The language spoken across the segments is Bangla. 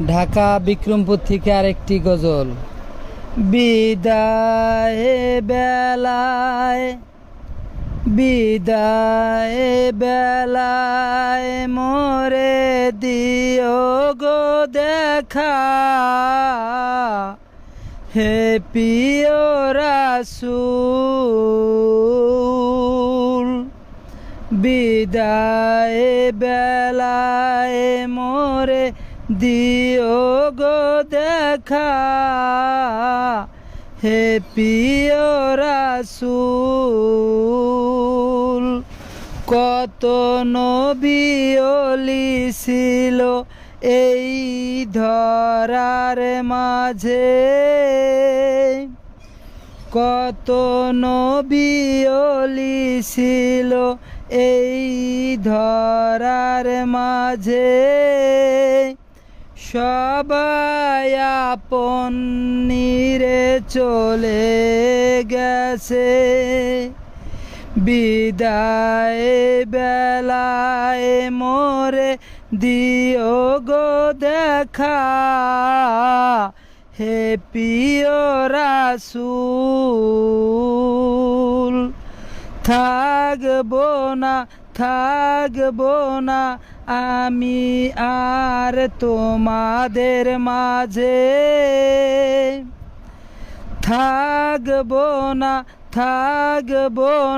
ঢাকা বিক্রমপুর থেকে আরেকটি গজল। বিদায় বেলায় বিদায় বেলায় মোরে দিও গো দেখা, হে প্রিয় রাসূল। বিদায় বেলায় মোরে দিও গো দেখা, হে প্রিয় রাসূল। কত নবী ওলি ছিল এই ধরার মাঝে, কত নবী ওলি ছিল এই ধরার মাঝে, সবাই আপন নিরে চলে গেছে। বিদায় বেলায় মোরে দিও গো দেখা, হে প্রিয় রাসূল। থাকবো না আমি আর তোমাদের মাঝে, থাকবো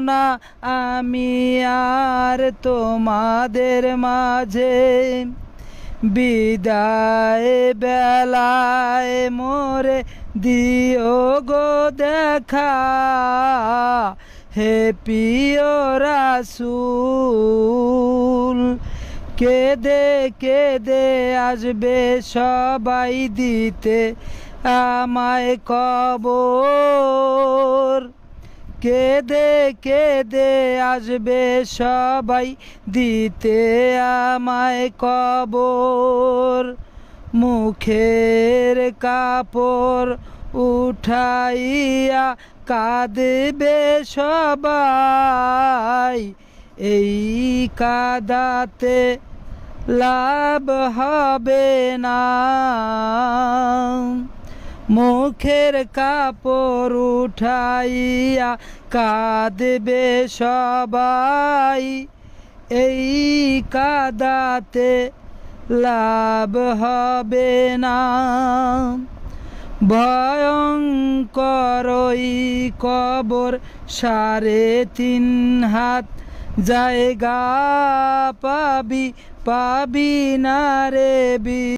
না আমি আর তোমাদের মাঝে। বিদায় বেলায় মোরে দিও গো দেখা, হে প্রিয় রাসূল। কেঁদে কেঁদে আসবে সবাই দিতে আমায় কবর, কেঁদে কেঁদে আসবে সবাই দিতে আমায় কবর। মুখের কাপড় উঠাইয়া কাঁদবে সবাই, এই কাঁদাতে লাভ হবে না। মুখের কাপড় উঠাইয়া কাঁদবে সবাই, এই কাঁদাতে লাভ হবে না। ভয়ঙ্কর ওই কবর 3.5 হাত জায়গা পাবি না রে।